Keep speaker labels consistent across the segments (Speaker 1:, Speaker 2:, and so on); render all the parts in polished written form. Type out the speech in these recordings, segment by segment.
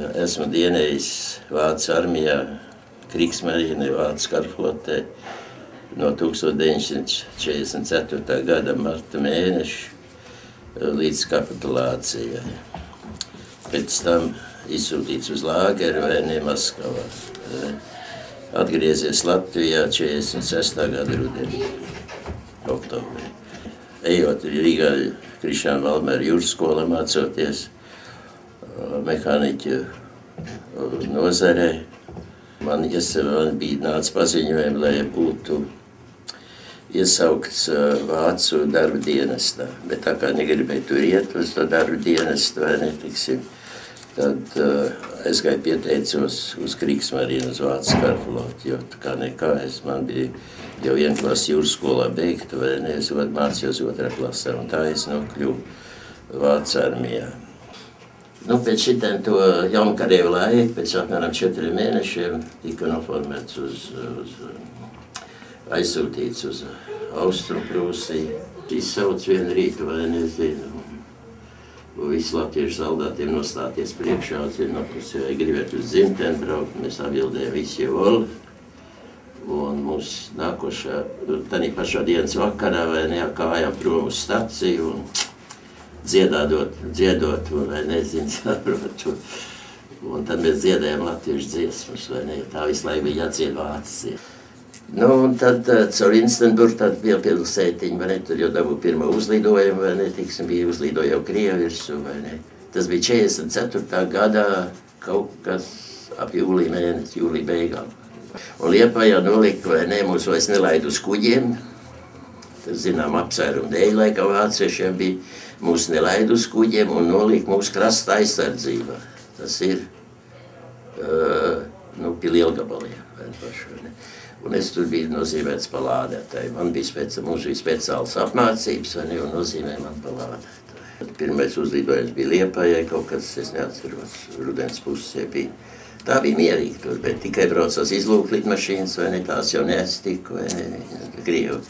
Speaker 1: Esmu dienējis Vācu armijā, Kriegsmarīnē, Vācu karaflotē no 1944. gada marta mēneša līdz kapitulācijai. Pēc tam izsūtīts uz lāgeri vai ne Maskavā. Atgriezies Latvijā 46. gada rudenī, oktobrī. Ejot Rīgā Krišāna Valmēra jūras skolā mācoties mehāniķu nozarē, man bija nāca paziņojumi, lai būtu iesaukts Vācu darba dienestā. Bet tā kā negribēju tur iet uz to darba dienestu, vai ne, tiksim, tad es gāju pieteicos uz Kriegsmarīnu, uz Vācu karafloti, jo tā kā nekā, man bija jau viena klasa jūras skolā beigta, vai ne, es mācījos otrā klasē, un tā es nokļuvu Vācu armijā. Pēc šitiem to jaunkarēju laiku, pēc apmēram 4 mēnešiem, tika noformēts aizsūtīts uz Austrumprūsiju. Izsauc vienu rītu, vai nezinu, un visi latviešu soldātiem nostāties priekšā, zinu, vai gribētu uz dzimteni braukt, mēs atbildējām visi jevoli. Un mums nākošā, tādā pašā dienas vakarā, vai ne, kājām prom uz staciju, un dziedot, vai nezinu, saprotu. Un tad mēs dziedējām latviešu dziesmas, vai ne, tā visu laiku bija jādzied vācu. Un tad caur Instenburgu tad bija pilsētiņa, vai ne, tur jau dabū pirmo uzlidojumu, vai ne, tiksim, bija uzlidoja jau Krievi virsū, vai ne. Tas bija 44. gadā kaut kas ap jūlija mēnesi, jūlija beigām. Un Liepājā nolika, vai ne, mūs vairs nelaid uz kuģiem, tas, zinām, apsvērumu dēļ, laikā vāciešiem bija, mūs nelaid uz kuģiem un nolika mūsu krasta aizsardzībā. Tas ir, pie Lielgabaliem, vai ne. Un es tur biju nozīmēts pa lādētāju. Mums bija speciāls apmācības, vai ne, un nozīmē man pa lādētāju. Pirmais uzlidojums bija Liepājai, kaut kas, es neatceros, rudens pusē bija. Tā bija mierīgi tur, bet tikai braucās izlūk lidmašīnas, vai ne, tās jau neestiku, vai ne, Krievu.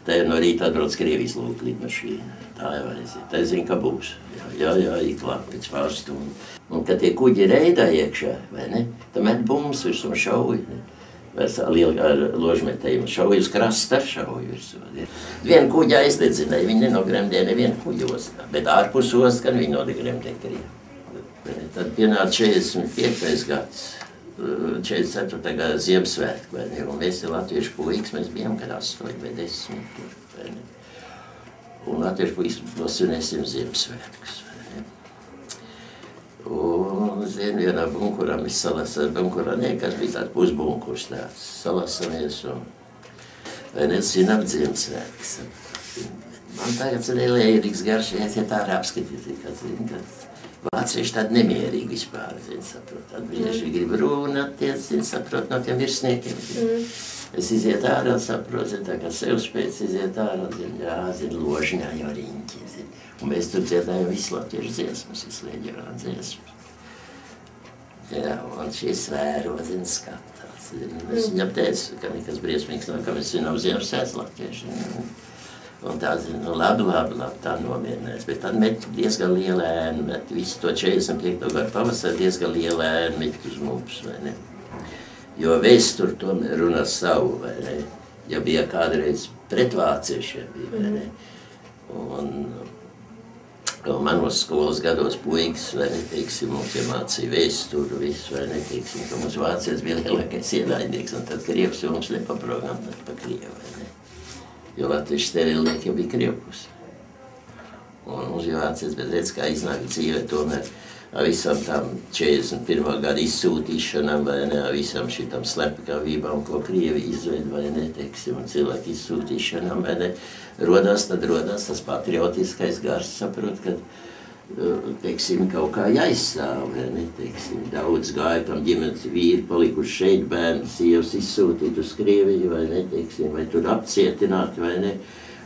Speaker 1: Tā jau no rīta atbrauc Krievu izlūk lidmašīna. Tā jau aiziet, tā zinu, ka būs. Jā, iklāk pēc pāris stundu. Un kad tie kuģi reidā iekšā, vai ne, tad met bumbas virs un šauj, ne. Lieli ar ložmetējumu šauj uz krasta ar šauj virsū. Vienu kuģi aizdedzināja, viņi nenogremdēja nevienu kuģi ostā, bet ārpus ost, kad viņi nogremdēja Krievu. Tad pienāca 45. gads, 44. gada Ziemassvētku, vai ne, un mēs te latviešu puikas, mēs bijām kad 8 vai 10 tur, vai ne. Un latviešu puikas nosvinēsim Ziemassvētkus, vai ne. Un, zinu, vienā bunkurā mēs salasām, bunkurā kas bija tāds pusbunkurs tāds, salasamies un, vai ne, svinam Ziemassvētkus. Man tagad nelējīgs garšēs, ja tā arī apskatīti, kad, zinu, kad vācieši tādi nemierīgi vispār, zinu, saprot, tad bieži grib runāties, zinu, saprot, no tiem virsniekiem. Es iziet ārā, saprot, zinu, tā kā sev spēc iziet ārā, zinu, ložņā jau riņķi, zinu. Un mēs tur dziedājam visu latviešu dziesmas, visu leģionāru dziesmas. Jā, un šis vēro, zinu, skatās, zinu. Es viņam teicu, ka nekas briesmīgs nav, ka mēs zinām Ziemassvētkus latvieši. Un tā, zinu, labi, tā nomierinājās, bet tad met diezgan liela ēnu, met visu to 45. gadu pavasari diezgan liela ēnu met uz mums, vai ne. Jo vēstur tomēr runā savu, vai ne, ja bija kādreiz pret vāciešiem, vai ne. Un manos skolas gados puikas, vai ne, teiksim, mums iemācīja vēsturu, visu, vai ne, teiksim, ka mums vācietis bija lielākais ienaidnieks, un tad Krievs jau mums nepaprogam par Krievu, vai ne. Jo latviešu sterilnieki jau bija Krievpus. Un mums jau vācies, bet redz, kā iznāk dzīvē tomēr ar visam tām 41. gada izsūtīšanām, vai ne, ar visam šitam slepkavībām, ko Krievi izved, vai ne, teiksim, un cilvēku izsūtīšanām, vai ne, rodās tas patriotiskais gars, saprot, kad, teiksim, kaut kā jāizstāv, vai ne, teiksim, daudz gāja, kam ģimenes vīri palikuši šeit, bērni, sievas izsūtīt uz Krieviju, vai ne, teiksim, vai tur apcietināt, vai ne,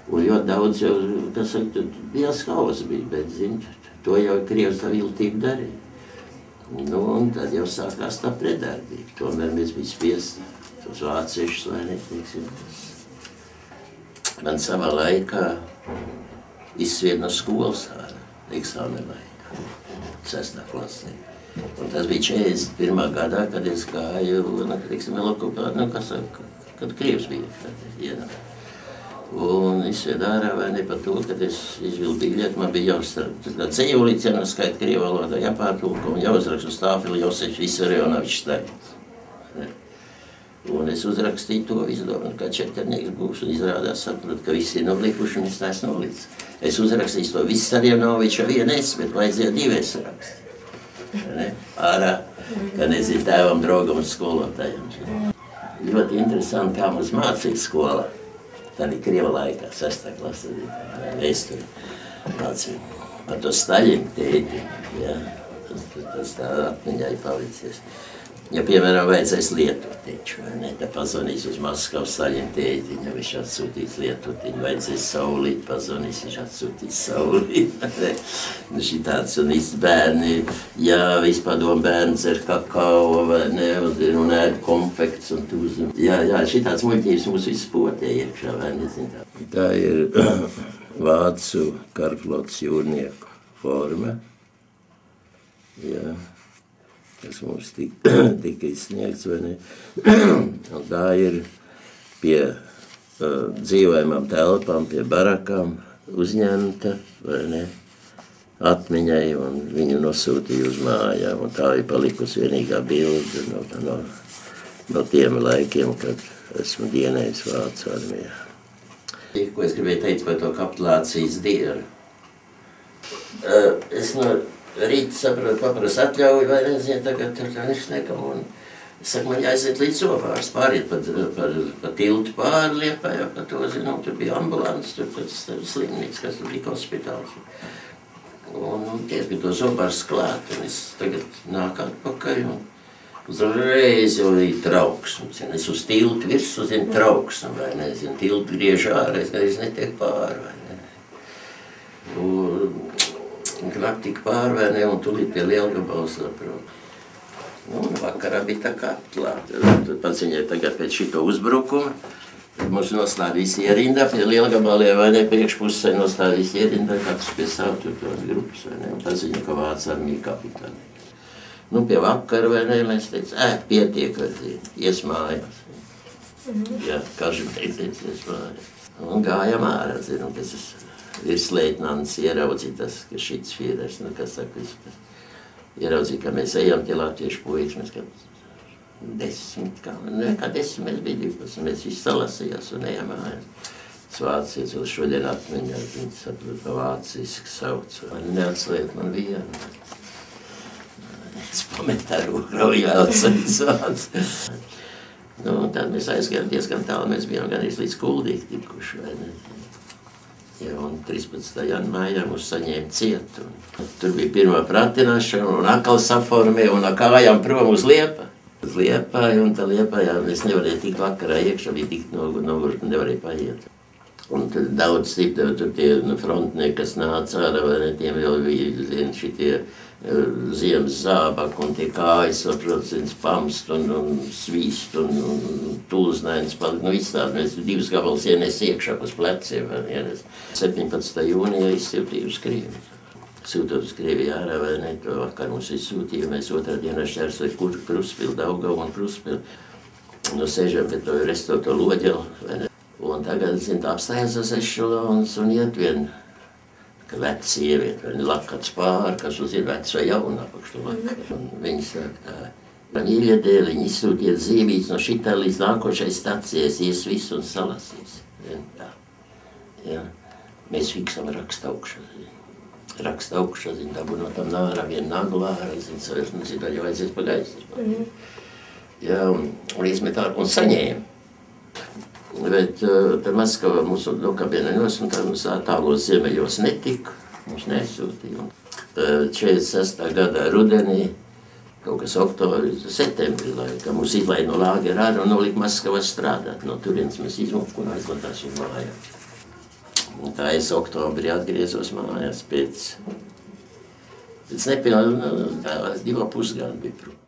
Speaker 1: un ļoti daudz jau, kas saka, liels kaus bija, bet, zin, to jau Krievs tā viltība darīja. Un tad jau sākās tā pretdarbība, tomēr mēs bija spiest tos vāciešus, vai ne, teiksim, man savā laikā izsvied no skolas ārā, eksāmena laikā, 6. klasē. Un tas bija 41. gadā, kad es gāju, teiksim, okupācijā, kad Krievs bija. Jā. Un izsvied ārā vai ne par to, kad es izvilku biļeti, man bija jāuzstāda ceļolīts, jānoskaita Krievu valodā, jāpārtulko un jāuzraksta uz tāfeli Josefs Vissarionovičs Staļins. Un es uzrakstīju to izdomu, kā četrnieks būs, un izrādās sapratu, ka visi ir nolikuši, un es neesmu nolicis. Es uzrakstīju to Vissarionoviča vienu es, bet vajadzēja divi es rakstīt. Ārā, ka nezinu tēvam, draugam un skolotājiem. Ļoti interesanti, kā mums mācīja skolā. Tā bija Krieva laikā, 6. klasē, vēsturi mācīja. Par to Staļinu tēti, jā, tas tā atmiņā ir palicies. Ja, piemēram, vajadzēs lietutiņš, vai ne, tā pazvanīs uz Maskavu Staļinu tētiņu, viņš atsūtīs lietutiņu, vajadzēs saulīt, pazvanīs, viņš atsūtīs saulīt. Šitāds un viss bērni, jā, vispadom bērni dzer kakao, vai ne, un ēd konfekts un tūzum. Jā, šitāds muļķības mums viss potē iekšā, vai nezinu tā. Tā ir vācu karflotes jūrnieku forma, jā. Kas mums tika izsniegts, vai ne? Un tā ir pie dzīvojamām telpām, pie barakām uzņemta, vai ne? Atmiņai, un viņu nosūtīja uz mājām. Un tā ir palikusi vienīgā bilde no tiem laikiem, kad esmu dienējis Vācu armijā. Ko es gribēju teikt par to kapitulācijas dienu? Es rīt saprotu, paprasu atļauju, vai nezinu, tagad tur tā nešniekam, un es saku, man jāaiziet līdz Zobārs, pāriet pa tiltu pāri Liepājā, pa to, zinu, tur bija ambulants, tur slimnīca, kas tur bija hospitāls. Un tiek pie to Zobārs klāt, un es tagad nāku atpakaļ, un uzreiz jau ir trauksme. Es uz tiltu virsu, zinu, trauksme, vai nezinu, tiltu griež ārā, es netiek pāri, vai ne. Knap tik pārvēnē un tulīt pie Lielgabals saprot. Un vakarā bija tā kā atklāta. Tad paziņai tagad pēc šito uzbrukuma. Mums nostāda visi ierindā pie Lielgabalē, vai ne, priekšpusē nostāda visi ierindā, katrs pie savu tur tos grupas, vai ne, un paziņa, ka Vācu armija kapitāli. Nu, pie vakara, vai ne, mēs teicu, pietiek, vai zinu, ies mājās. Jā, kažu teicies, ies mājās. Un gājām ārā, zinu, tas es virsleitnants ieraudzīja tas, ka šits fīrers, nu, kas saka, vispār. Ieraudzīja, ka mēs ejam tie latviešu puiši, mēs kā 10, kā 10 mēs bija 12, mēs visi salasījās un ejam mājās. Tas vācietis vēl šodien atmiņā, viņi saprot, ka vāciski sauc. Man neatslēt man vienu. Es pametā rokrauju vēlas vāc. Nu, un tad mēs aizgājām diezgan tālu, mēs bijām gan līdz Kuldīgi tikuši, vai ne? Ja, un 13. janvājā mūs saņēma ciet. Tur bija pirmā pratināšana un atkal saformē un ar kājām prom uz Liepa. Uz Liepāju, un tā Liepājā mēs nevarēja tikt vakarā iekšā, bija tikt noguši, nevarēja paiet. Un tad daudz stipri tur tie frontnieki, kas nāca ārā, vai ne, tiem vēl bija, zin, šitie ziemas zābaki un tie kājas, saprot, pamst un svīst un tulznains palika. Nu, viss tāds, mēs 2 gabals ienes iekšā uz pleciem. 17. jūnijā izsūtīja uz Krievi. Sūtot uz Krieviju ārā, vai ne, to vakar mums izsūtīja, mēs otrā dienā šķērsoja Kruspildu, Daugavu un Kruspildu. Nu, sēžam pie to restoto loģelu, vai ne. Un tagad, zin, apstājās uz ešelons un iet vien, ka vec sieviete, vai ne, lakats pāri, kas uz ir vec vai jauna apakšu lakar. Un viņi saka tā, mīļa dēļ, viņi izsūtiet zīmītes no šitā līdz nākošai stacijai, ies visu un salasīs. Tā. Ja. Mēs fiksam raksta augšā. Raksta augšā, zin, dabu no tam nārā, vienu nagu ārā, zin, savers, nu, zin, jau aizies pa gaisu. Ja, un izmet ārā, un saņēma. Bet tad Maskavā mums nokabienenos, un tad mums tālos ziemeļos netika, mums nesūtīja. 46. gadā rudenī, kaut kas oktobris, septembrī laika, mums izlaida no lāgera ārā un nolika Maskavā strādāt. No turienes mēs izmuku un aizlādās uz mājās. Un tā es oktobrī atgriezos mājās pēc nepilnā 2,5 gadu bija prom.